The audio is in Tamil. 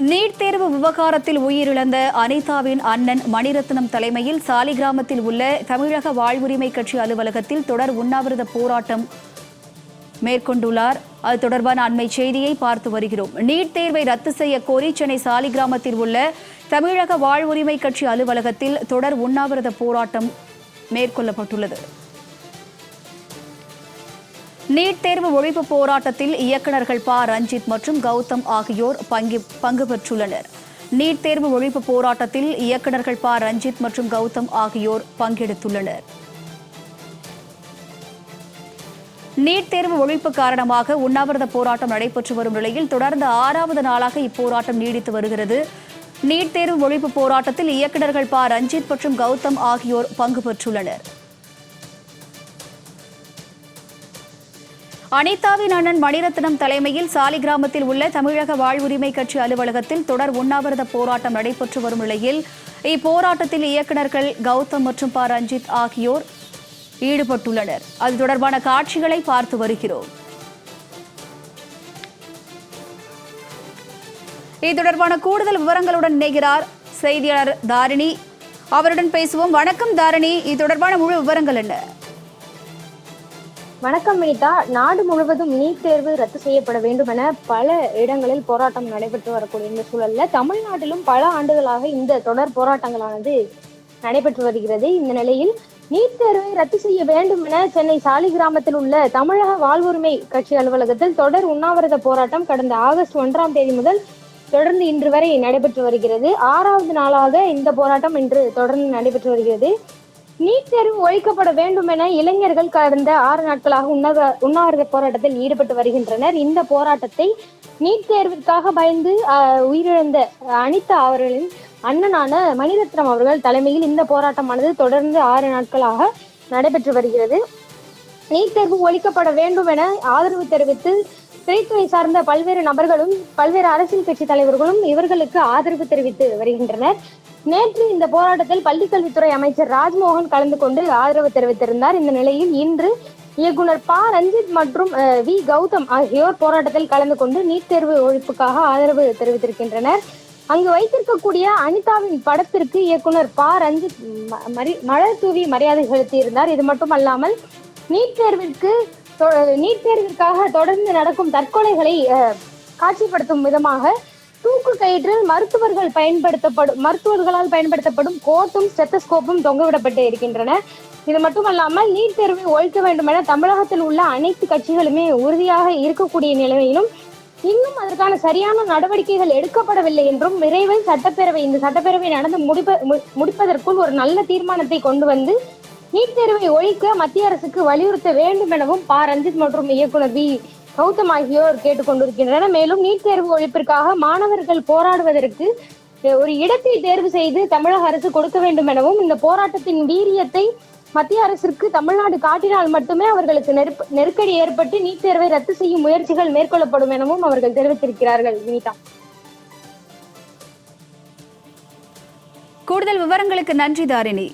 நீட் தேர்வு விவகாரத்தில் உயிரிழந்த அனிதாவின் அண்ணன் மணிரத்னம் தலைமையில் சாலிகிராமத்தில் உள்ள தமிழக வாழ்வுரிமை கட்சி அலுவலகத்தில் தொடர் உண்ணாவிரத போராட்டம் மேற்கொண்டுள்ளார். அது தொடர்பான அண்மை செய்தியை பார்த்து வருகிறோம். நீட் தேர்வை ரத்து செய்ய கோரி சென்னை சாலிகிராமத்தில் உள்ள தமிழக வாழ்வுரிமை கட்சி அலுவலகத்தில் தொடர் உண்ணாவிரத போராட்டம் மேற்கொள்ளப்பட்டுள்ளது. நீட் தேர்வு ஒழிப்பு போராட்டத்தில் இயக்குநர்கள் ப. ரஞ்சித் மற்றும் கௌதம் ஆகியோர் பங்கு பெற்றுள்ளனர். நீட் தேர்வு ஒழிப்பு போராட்டத்தில் இயக்குநர்கள் ப. ரஞ்சித் மற்றும் கௌதம் ஆகியோர் பங்கெடுத்துள்ளனர். நீட் தேர்வு ஒழிப்பு காரணமாக உண்ணாவிரத போராட்டம் நடைபெற்று வரும் நிலையில் தொடர்ந்து 6வது நாளாக இப்போராட்டம் நீடித்து வருகிறது. நீட் தேர்வு ஒழிப்பு போராட்டத்தில் இயக்குநர்கள் ப. ரஞ்சித் மற்றும் கௌதம் ஆகியோர் பங்கு பெற்றுள்ளனர். அனிதாவின் அண்ணன் மணிரத்னம் தலைமையில் சாலிகிராமத்தில் உள்ள தமிழக வாழ்வுரிமை கட்சி அலுவலகத்தில் தொடர் உண்ணாவிரத போராட்டம் நடைபெற்று வரும் நிலையில் இப்போராட்டத்தில் இயக்குநர்கள் கௌதம் மற்றும் ப. ரஞ்சித் ஆகியோர் ஈடுபட்டுள்ளனர். அது தொடர்பான காட்சிகளை பார்த்து வருகிறோம். இது தொடர்பான கூடுதல் விவரங்களுடன் இணைகிறார் செய்தியாளர் தாரிணி. அவருடன் பேசுவோம். வணக்கம் தாரிணி, இது தொடர்பான முழு விவரங்கள் என்ன? வணக்கம் வினிதா. நாடு முழுவதும் நீட் தேர்வு ரத்து செய்யப்பட வேண்டும் என பல இடங்களில் போராட்டம் நடைபெற்று வரக்கூடிய இந்த சூழல்ல தமிழ்நாட்டிலும் பல ஆண்டுகளாக இந்த தொடர் போராட்டங்களானது நடைபெற்று வருகிறது. இந்த நிலையில் நீட் தேர்வை ரத்து செய்ய வேண்டும் என சென்னை சாலிகிராமத்தில் உள்ள தமிழக வாழ்வுரிமை கட்சி அலுவலகத்தில் தொடர் உண்ணாவிரத போராட்டம் கடந்த ஆகஸ்ட் 1ஆம் தேதி முதல் தொடர்ந்து இன்று வரை நடைபெற்று வருகிறது. 6வது நாளாக இந்த போராட்டம் இன்று தொடர்ந்து நடைபெற்று வருகிறது. நீட் தேர்வு ஒழிக்கப்பட வேண்டும் என இளைஞர்கள் கடந்த 6 நாட்களாக உண்ணாவிரத போராட்டத்தில் ஈடுபட்டு வருகின்றனர். இந்த போராட்டத்தை நீட் தேர்விற்காக பயந்து உயிரிழந்த அனிதா அவர்களின் அண்ணனான மணிரத்னம் அவர்கள் தலைமையில் இந்த போராட்டமானது தொடர்ந்து 6 நாட்களாக நடைபெற்று வருகிறது. நீட் தேர்வு ஒழிக்கப்பட வேண்டும் என ஆதரவு தெரிவித்து திரைத்துறை சார்ந்த பல்வேறு நபர்களும் பல்வேறு அரசியல் கட்சி தலைவர்களும் இவர்களுக்கு ஆதரவு தெரிவித்து வருகின்றனர். நேற்று இந்த போராட்டத்தில் பள்ளிக்கல்வித்துறை அமைச்சர் ராஜ்மோகன் கலந்து கொண்டு ஆதரவு தெரிவித்திருந்தார். இந்த நிலையில் இன்று இயக்குனர் ப. ரஞ்சித் மற்றும் வி. கௌதம் ஆகியோர் போராட்டத்தில் கலந்து கொண்டு நீட் தேர்வு ஒழிப்புக்காக ஆதரவு தெரிவித்திருக்கின்றனர். அங்கு வைத்திருக்கக்கூடிய அனிதாவின் படத்திற்கு இயக்குனர் ப. ரஞ்சித் மலர் தூவி மரியாதை செலுத்தியிருந்தார். இது மட்டுமல்லாமல் நீட் தேர்விற்காக தொடர்ந்து நடக்கும் தற்கொலைகளை காட்சிப்படுத்தும் விதமாக தூக்கு கயிற்றில் மருத்துவர்களால் பயன்படுத்தப்படும் கோட்டும் ஸ்டெத்தஸ்கோப்பும் தொங்கவிடப்பட்டு இருக்கின்றன. இது மட்டுமல்லாமல் நீட் தேர்வை ஒழிக்க வேண்டும் என தமிழகத்தில் உள்ள அனைத்து கட்சிகளுமே உறுதியாக இருக்கக்கூடிய நிலையிலும் இன்னும் அதற்கான சரியான நடவடிக்கைகள் எடுக்கப்படவில்லை என்றும் விரைவில் இந்த சட்டப்பேரவை நடந்து முடிப்பதற்குள் ஒரு நல்ல தீர்மானத்தை கொண்டு வந்து நீட் தேர்வை ஒழிக்க மத்திய அரசுக்கு வலியுறுத்த வேண்டும் எனவும் ப. ரஞ்சித் மற்றும் இயக்குனர் வி. கௌதம் ஆகியோர் கேட்டுக்கொண்டிருக்கின்றனர். மேலும் நீட் தேர்வு ஒழிப்பிற்காக மாணவர்கள் போராடுவதற்கு ஒரு இடத்தை தேர்வு செய்து தமிழக அரசு கொடுக்க வேண்டும் எனவும் இந்த போராட்டத்தின் வீரியத்தை மத்திய அரசிற்கு தமிழ்நாடு காட்டினால் மட்டுமே அவர்களுக்கு நெருக்கடி ஏற்பட்டு நீட் தேர்வை ரத்து செய்யும் முயற்சிகள் மேற்கொள்ளப்படும் எனவும் அவர்கள் தெரிவித்திருக்கிறார்கள். வினிதா, கூடுதல் விவரங்களுக்கு நன்றி தாரிணி.